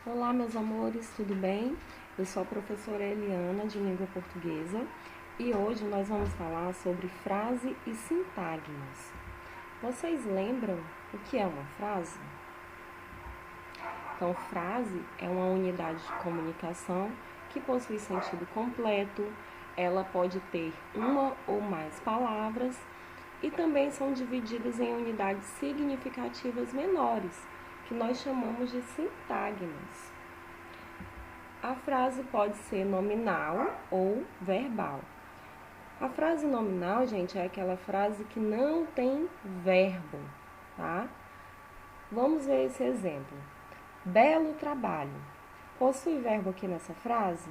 Olá, meus amores, tudo bem? Eu sou a professora Eliana, de língua portuguesa, e hoje nós vamos falar sobre frase e sintagmas. Vocês lembram o que é uma frase? Então, frase é uma unidade de comunicação que possui sentido completo, ela pode ter uma ou mais palavras e também são divididas em unidades significativas menores, que nós chamamos de sintagmas. A frase pode ser nominal ou verbal. A frase nominal, gente, é aquela frase que não tem verbo, tá? Vamos ver esse exemplo. Belo trabalho. Possui verbo aqui nessa frase?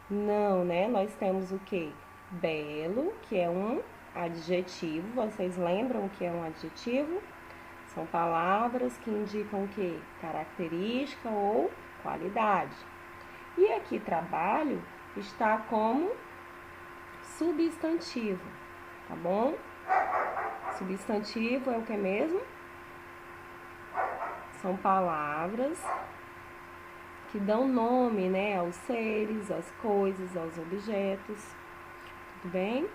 Não, né? Nós temos o quê? Belo, que é um adjetivo. Vocês lembram o que é um adjetivo? São palavras que indicam o quê? Característica ou qualidade. E aqui trabalho está como substantivo, tá bom? Substantivo é o que mesmo? São palavras que dão nome, né, aos seres, às coisas, aos objetos, tudo bem?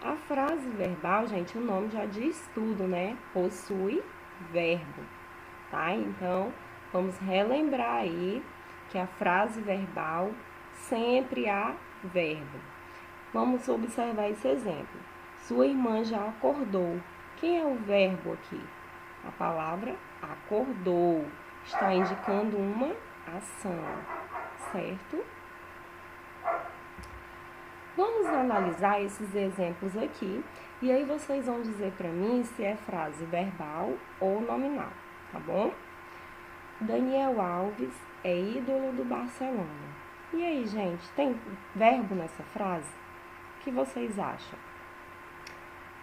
A frase verbal, gente, o nome já diz tudo, né? Possui verbo, tá? Então, vamos relembrar aí que a frase verbal sempre há verbo. Vamos observar esse exemplo. Sua irmã já acordou. Quem é o verbo aqui? A palavra acordou. Está indicando uma ação, certo? Vamos analisar esses exemplos aqui e aí vocês vão dizer para mim se é frase verbal ou nominal, tá bom? Daniel Alves é ídolo do Barcelona. E aí, gente, tem verbo nessa frase? O que vocês acham?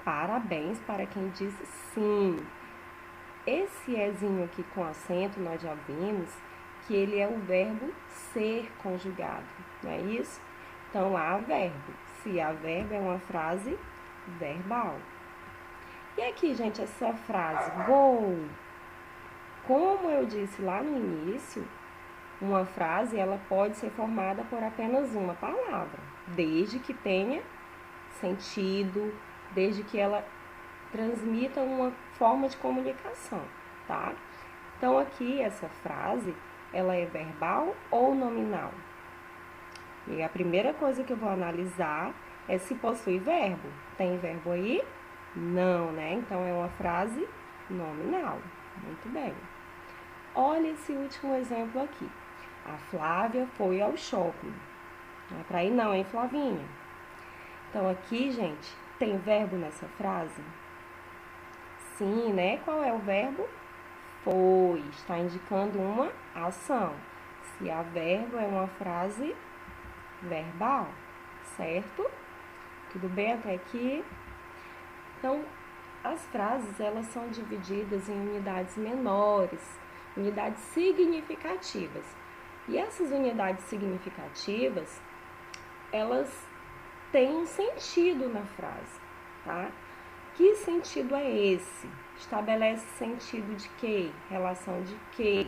Parabéns para quem disse sim. Esse ezinho aqui com acento, nós já vimos que ele é o verbo ser conjugado, não é isso? Então, há verbo. Se há verbo, é uma frase verbal. E aqui, gente, essa frase, gol. Como eu disse lá no início, uma frase ela pode ser formada por apenas uma palavra, desde que tenha sentido, desde que ela transmita uma forma de comunicação, tá? Então, aqui, essa frase, ela é verbal ou nominal? E a primeira coisa que eu vou analisar é se possui verbo. Tem verbo aí? Não, né? Então, é uma frase nominal. Muito bem. Olha esse último exemplo aqui. A Flávia foi ao shopping. Não é pra ir não, hein, Flavinha? Então, aqui, gente, tem verbo nessa frase? Sim, né? Qual é o verbo? Foi. Está indicando uma ação. Se há verbo, é uma frase verbal, certo? Tudo bem até aqui? Então, as frases, elas são divididas em unidades menores, unidades significativas. E essas unidades significativas, elas têm um sentido na frase, tá? Que sentido é esse? Estabelece sentido de quê? Relação de quê?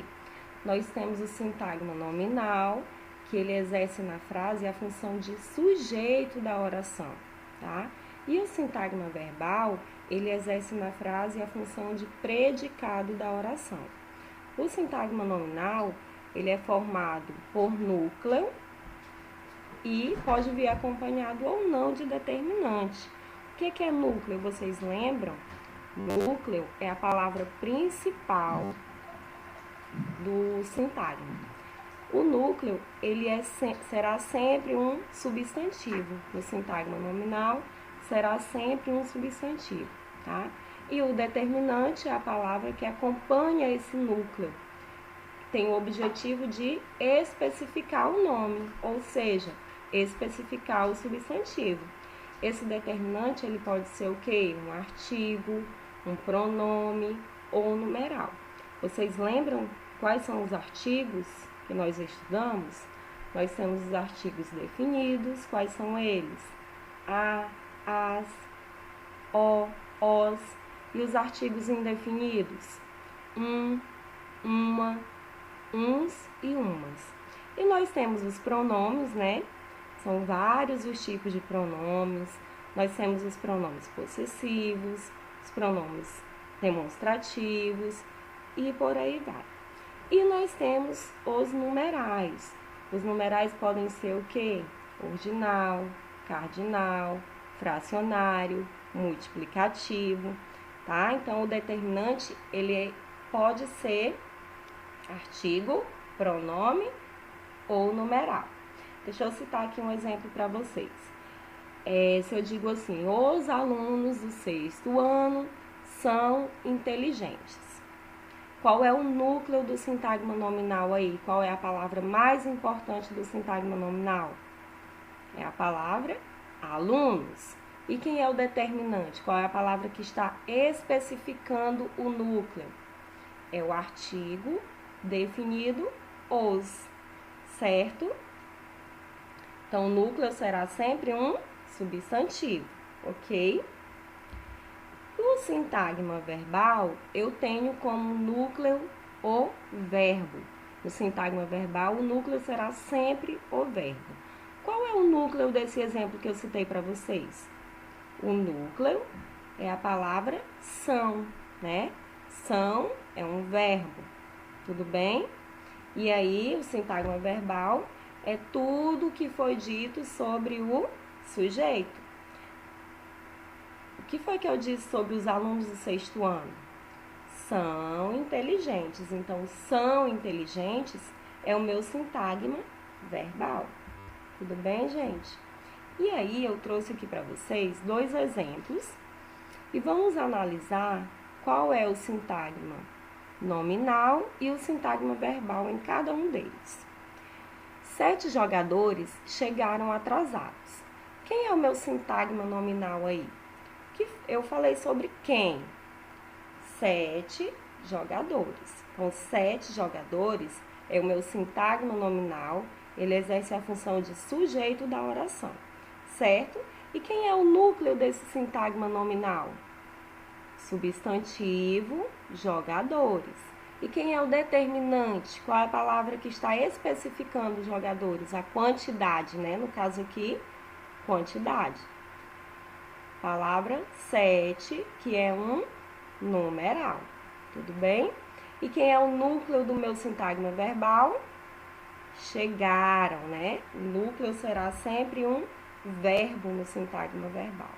Nós temos o sintagma nominal, que ele exerce na frase a função de sujeito da oração, tá? E o sintagma verbal, ele exerce na frase a função de predicado da oração. O sintagma nominal, ele é formado por núcleo e pode vir acompanhado ou não de determinante. O que é núcleo? Vocês lembram? Núcleo é a palavra principal do sintagma. O núcleo, ele será sempre um substantivo. No sintagma nominal, será sempre um substantivo, tá? E o determinante é a palavra que acompanha esse núcleo. Tem o objetivo de especificar o nome, ou seja, especificar o substantivo. Esse determinante, ele pode ser o quê? Um artigo, um pronome ou um numeral. Vocês lembram quais são os artigos que nós estudamos? Nós temos os artigos definidos. Quais são eles? A, as, o, os. E os artigos indefinidos? Uma, uns e umas. E nós temos os pronomes, né? São vários os tipos de pronomes. Nós temos os pronomes possessivos, os pronomes demonstrativos e por aí vai. E nós temos os numerais. Os numerais podem ser o quê? Ordinal, cardinal, fracionário, multiplicativo, tá? Então, o determinante, ele pode ser artigo, pronome ou numeral. Deixa eu citar aqui um exemplo para vocês. Se eu digo assim, os alunos do 6º ano são inteligentes. Qual é o núcleo do sintagma nominal aí? Qual é a palavra mais importante do sintagma nominal? É a palavra alunos. E quem é o determinante? Qual é a palavra que está especificando o núcleo? É o artigo definido os, certo? Então, o núcleo será sempre um substantivo, ok? No sintagma verbal, eu tenho como núcleo o verbo. No sintagma verbal, o núcleo será sempre o verbo. Qual é o núcleo desse exemplo que eu citei para vocês? O núcleo é a palavra são, né? São é um verbo, tudo bem? E aí, o sintagma verbal é tudo que foi dito sobre o sujeito. O que foi que eu disse sobre os alunos do 6º ano? São inteligentes. Então, são inteligentes é o meu sintagma verbal. Tudo bem, gente? E aí, eu trouxe aqui para vocês 2 exemplos e vamos analisar qual é o sintagma nominal e o sintagma verbal em cada um deles. 7 jogadores chegaram atrasados. Quem é o meu sintagma nominal aí? Que eu falei sobre quem? 7 jogadores. Então, 7 jogadores é o meu sintagma nominal, ele exerce a função de sujeito da oração, certo? E quem é o núcleo desse sintagma nominal? Substantivo, jogadores. E quem é o determinante? Qual é a palavra que está especificando os jogadores? A quantidade, né? No caso aqui, quantidade. Palavra 7, que é um numeral. Tudo bem? E quem é o núcleo do meu sintagma verbal? Chegaram, né? O núcleo será sempre um verbo no sintagma verbal.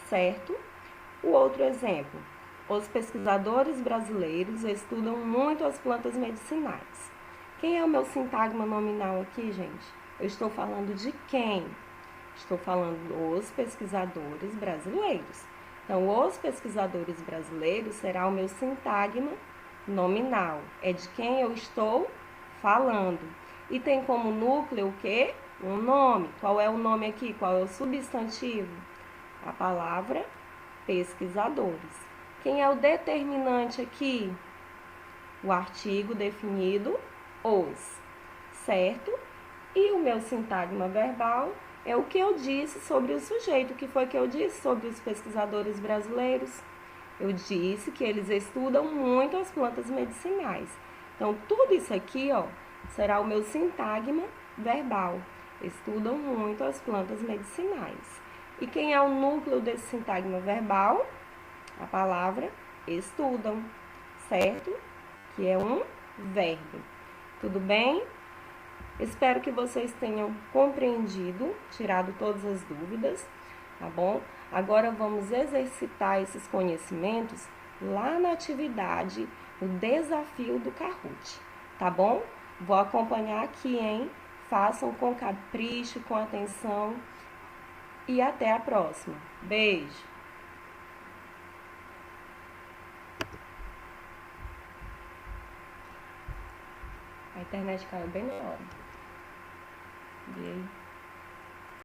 Certo? O outro exemplo. Os pesquisadores brasileiros estudam muito as plantas medicinais. Quem é o meu sintagma nominal aqui, gente? Eu estou falando de quem? Estou falando dos pesquisadores brasileiros. Então, os pesquisadores brasileiros será o meu sintagma nominal. É de quem eu estou falando. E tem como núcleo o quê? Um nome. Qual é o nome aqui? Qual é o substantivo? A palavra pesquisadores. Quem é o determinante aqui? O artigo definido os, certo? E o meu sintagma verbal é o que eu disse sobre o sujeito. O que foi que eu disse sobre os pesquisadores brasileiros? Eu disse que eles estudam muito as plantas medicinais. Então, tudo isso aqui, ó, será o meu sintagma verbal. Estudam muito as plantas medicinais. E quem é o núcleo desse sintagma verbal? A palavra estudam, certo? Que é um verbo. Tudo bem? Espero que vocês tenham compreendido, tirado todas as dúvidas, tá bom? Agora vamos exercitar esses conhecimentos lá na atividade, o desafio do Kahoot, tá bom? Vou acompanhar aqui, hein? Façam com capricho, com atenção e até a próxima. Beijo! A internet caiu bem na hora. E aí?